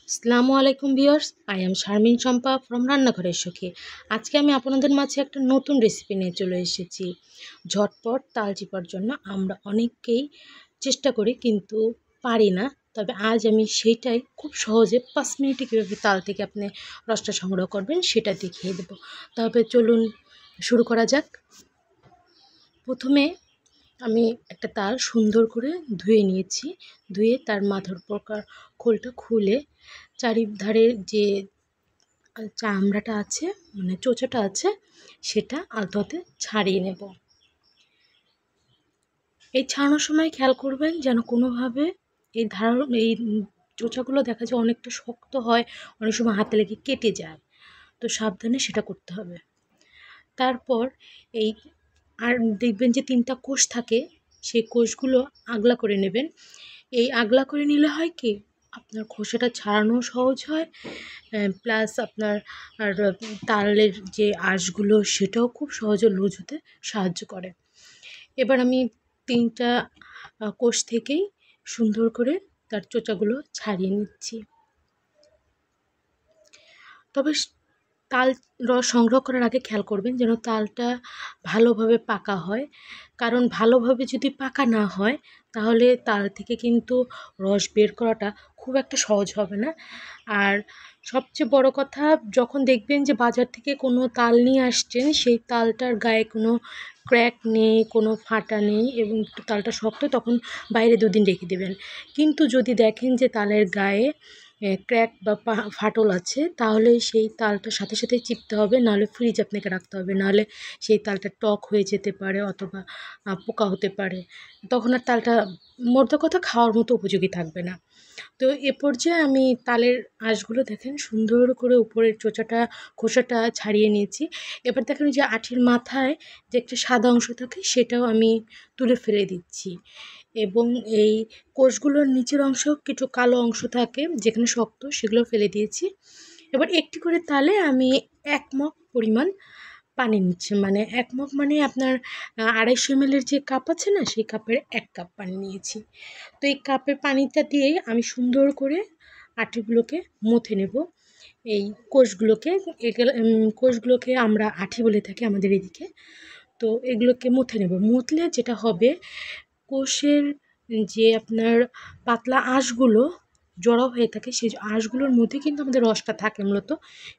আসসালামু আলাইকুম viewers, I am Sharmin Champa from রান্নাঘরের সখী। আজকে আমি আপনাদের মাঝে একটা নতুন রেসিপি নিয়ে চলে এসেছি। ঝটপট তাল চিপার জন্য আমরা অনেকেই চেষ্টা করি কিন্তু পারি না। তবে আজ আমি সেইটাই খুব সহজে 5 মিনিটে কীভাবে তাল থেকে আপনি রসটা সংগ্রহ করবেন সেটা দেখিয়ে দেব। তবে চলুন শুরু করা যাক। প্রথমে আমি একটা তাল সুন্দর করে ধুয়ে নিয়েছি। ধুয়ে তার মাথার উপরকার খোলটা খুলে চারিধারে যে চামড়াটা আছে মানে চোচাটা আছে সেটা আলতো হাতে ছাড়িয়ে নেব। এই ছাড়ানোর সময় খেয়াল করবেন যেন কোনোভাবে এই চোচাগুলো দেখা যায় অনেকটা শক্ত হয়, অনেক সময় হাতে লেগে কেটে যায়, তো সাবধানে সেটা করতে হবে। তারপর এই আর দেখবেন যে 3টা কোষ থাকে, সেই কোষগুলো আগলা করে নেবেন। এই আগলা করে নিলে হয় কি আপনার খোসাটা ছাড়ানো সহজ হয়, প্লাস আপনার আর তালের যে আঁশগুলো সেটাও খুব সহজে লুজ হতে সাহায্য করে। এবার আমি 3টা কোষ থেকেই সুন্দর করে তার চোচাগুলো ছাড়িয়ে নিচ্ছি। তবে তাল রস সংগ্রহ করার আগে খেয়াল করবেন যেন তালটা ভালোভাবে পাকা হয়, কারণ ভালোভাবে যদি পাকা না হয় তাহলে তাল থেকে কিন্তু রস বের করাটা খুব একটা সহজ হবে না। আর সবচেয়ে বড় কথা, যখন দেখবেন যে বাজার থেকে কোনো তাল নিয়ে আসছেন সেই তালটার গায়ে কোনো ক্র্যাক নেই, কোনো ফাটা নেই এবং তালটা শক্ত, তখন বাইরে 2 দিন রেখে দেবেন। কিন্তু যদি দেখেন যে তালের গায়ে ক্র্যাক বা ফাটল আছে তাহলে সেই তালটা সাথে সাথে চিপতে হবে, নাহলে ফ্রিজ আপনাকে রাখতে হবে, নাহলে সেই তালটা টক হয়ে যেতে পারে অথবা পোকা হতে পারে, তখন আর তালটা মোদ্দা কথা খাওয়ার মতো উপযোগী থাকবে না। তো এ পর্যায়ে আমি তালের আঁশগুলো দেখেন সুন্দর করে উপরের খোসাটা ছাড়িয়ে নিয়েছি। এবার দেখেন যে আঁটির মাথায় যে একটা সাদা অংশ থাকে সেটাও আমি তুলে ফেলে দিচ্ছি এবং এই কোষগুলোর নিচের অংশ কিছু কালো অংশ থাকে যেখানে শক্ত, সেগুলো ফেলে দিয়েছি। এবার একটি করে তালে আমি 1 মগ পরিমাণ পানি নিচ্ছি, মানে 1 মগ মানে আপনার 250 ml যে কাপ আছে না, সেই কাপের 1 কাপ পানি নিয়েছি। তো এই কাপের পানিটা দিয়েই আমি সুন্দর করে আটিগুলোকে মথে নেব। এই কোষগুলোকে আমরা আটি বলে থাকি আমাদের এদিকে। তো এগুলোকে মথে নেব। মথলে যেটা হবে, কোষের যে আপনার পাতলা আঁশগুলো জড়ো হয়ে থাকে সেই আঁশগুলোর মধ্যে কিন্তু আমাদের রসটা থাকে মূলত,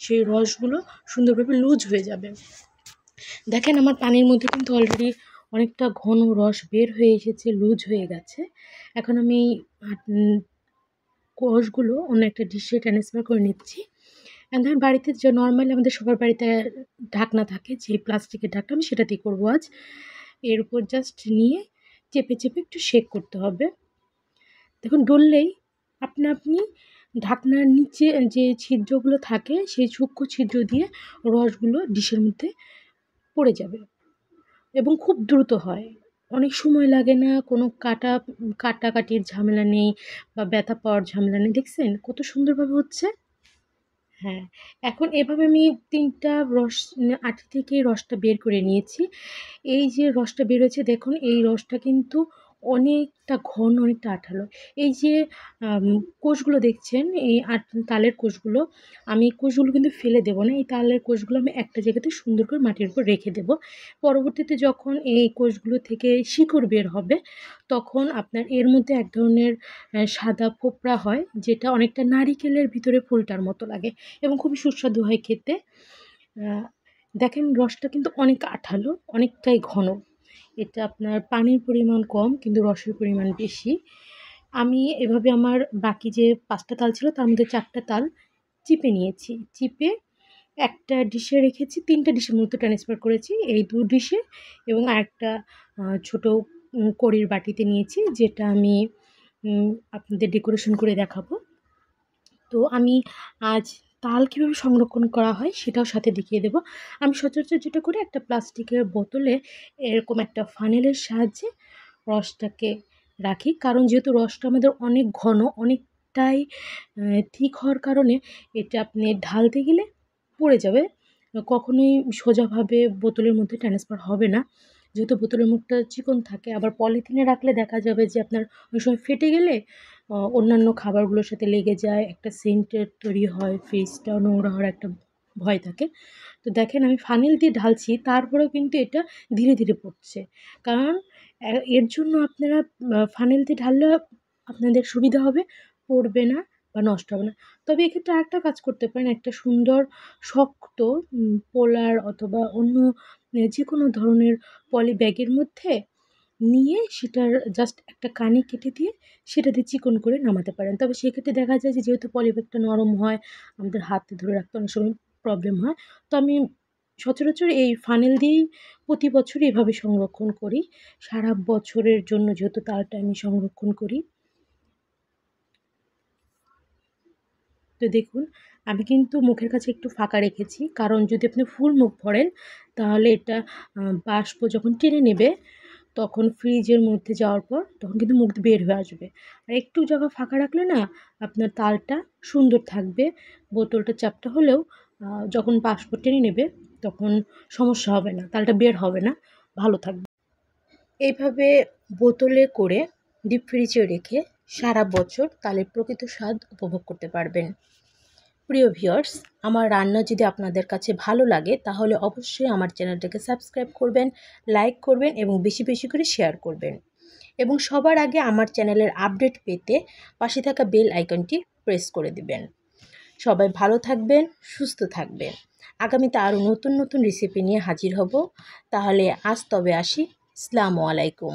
সেই রসগুলো সুন্দরভাবে লুজ হয়ে যাবে। দেখেন আমার পানির মধ্যে কিন্তু অলরেডি অনেকটা ঘন রস বের হয়ে এসেছে, লুজ হয়ে গেছে। এখন আমি কোষগুলো অন্য একটা ডিশে ট্রান্সফার করে নিচ্ছি। এখন বাড়িতে যে নর্মালি আমাদের সবার বাড়িতে ঢাকনা থাকে, যে প্লাস্টিকের ঢাকনা, আমি সেটাতেই করবো আজ। এর উপর জাস্ট নিয়ে চেপে চেপে একটু শেক করতে হবে। দেখুন ডললেই আপনি ঢাকনার নিচে যে ছিদ্রগুলো থাকে সেই সূক্ষ্ম ছিদ্র দিয়ে রসগুলো ডিশের মধ্যে পড়ে যাবে এবং খুব দ্রুত হয়, অনেক সময় লাগে না, কোনো কাটাকাটির ঝামেলা নেই বা ব্যথা পাওয়ার ঝামেলা নেই। দেখছেন কত সুন্দরভাবে হচ্ছে। হ্যাঁ, এখন এভাবে আমি 3টা আটি থেকে রসটা বের করে নিয়েছি। এই যে রসটা বের হয়েছে দেখুন, এই রসটা কিন্তু অনেকটা ঘন, অনেকটা আঠালো। এই যে আম কোষগুলো দেখছেন, এই তালের কোষগুলো, আমি কোষগুলো কিন্তু ফেলে দেব না। এই তালের কোষগুলো আমি একটা জায়গাতে সুন্দর করে মাটির উপর রেখে দেব। পরবর্তীতে যখন এই কোষগুলো থেকে শিকড় বের হবে, তখন আপনার এর মধ্যে এক ধরনের সাদা ফোপড়া হয়, যেটা অনেকটা নারিকেলের ভিতরে ফুলটার মতো লাগে এবং খুবই সুস্বাদু হয় খেতে। আ দেখেন রসটা কিন্তু অনেক আঠালো, অনেকটাই ঘন। এটা আপনার পানির পরিমাণ কম কিন্তু রসের পরিমাণ বেশি। আমি এভাবে আমার বাকি যে 5টা তাল ছিল তার মধ্যে 4টা তাল চিপে নিয়েছি। চিপে একটা ডিশে রেখেছি, 3টা ডিশের মধ্যে ট্রান্সফার করেছি। এই 2 ডিশে এবং আরেকটা ছোটো কড়ির বাটিতে নিয়েছি, যেটা আমি আপনাদের ডেকোরেশন করে দেখাবো। তো আমি আজ তাল কীভাবে সংরক্ষণ করা হয় সেটাও সাথে দেখিয়ে দেব। আমি সচরাচর যেটা করি, একটা প্লাস্টিকের বোতলে এরকম একটা ফানেলের সাহায্যে রসটাকে রাখি, কারণ যেহেতু রসটা আমাদের অনেক ঘন, অনেকটাই থিক হওয়ার কারণে এটা আপনি ঢালতে গেলে পড়ে যাবে, কখনোই সোজাভাবে বোতলের মধ্যে ট্রান্সফার হবে না, যেহেতু বোতলের মুখটা চিকন থাকে। আবার পলিথিনে রাখলে দেখা যাবে যে আপনার অনেক সময় ফেটে গেলে অন্যান্য খাবারগুলোর সাথে লেগে যায়, একটা সেন্টের তৈরি হয়, ফ্রিজটা নোংরা হওয়ার একটা ভয় থাকে। তো দেখেন আমি ফানেল দিয়ে ঢালছি, তারপরেও কিন্তু এটা ধীরে ধীরে পড়ছে। কারণ এর জন্য আপনারা ফানেল দিয়ে ঢাললে আপনাদের সুবিধা হবে, পড়বে না বা নষ্ট হবে না। তবে এক্ষেত্রে আরেকটা কাজ করতে পারেন, একটা সুন্দর শক্ত পোলার অথবা অন্য যেকোনো ধরনের পলি ব্যাগের মধ্যে নিয়ে সেটার জাস্ট একটা কানি কেটে দিয়ে সেটা দিয়ে চিকন করে নামাতে পারেন। তবে সেক্ষেত্রে দেখা যায় যে যেহেতু পলিব্যাগটা নরম হয়, আমাদের হাতে ধরে রাখতে অনেক সময় প্রবলেম হয়। তো আমি সচরাচর এই ফানেল দিয়েই প্রতি বছরই এভাবে সংরক্ষণ করি। সারা বছরের জন্য যেহেতু তালটা আমি সংরক্ষণ করি। তো দেখুন আমি কিন্তু মুখের কাছে একটু ফাঁকা রেখেছি, কারণ যদি আপনি ফুল মুখ ভরেন তাহলে এটা বাষ্প যখন টেনে নেবে তখন ফ্রিজের মধ্যে যাওয়ার পর তখন কিন্তু মুখ দিয়ে বের হয়ে আসবে। আর একটু জায়গা ফাঁকা রাখলে না আপনার তালটা সুন্দর থাকবে। বোতলটা চ্যাপ্টা হলেও যখন বাষ্প টেনে নেবে তখন সমস্যা হবে না, তালটা বের হবে না, ভালো থাকবে। এইভাবে বোতলে করে ডিপ ফ্রিজে রেখে সারা বছর তালের প্রকৃত স্বাদ উপভোগ করতে পারবেন। প্রিয় ভিউয়ার্স, আমার রান্না যদি আপনাদের কাছে ভালো লাগে তাহলে অবশ্যই আমার চ্যানেলটাকে সাবস্ক্রাইব করবেন, লাইক করবেন এবং বেশি বেশি করে শেয়ার করবেন। এবং সবার আগে আমার চ্যানেলের আপডেট পেতে পাশে থাকা বেল আইকনটি প্রেস করে দিবেন। সবাই ভালো থাকবেন, সুস্থ থাকবেন। আগামীতে আরও নতুন নতুন রেসিপি নিয়ে হাজির হব। তাহলে আজ তবে আসি। আসসালামু আলাইকুম।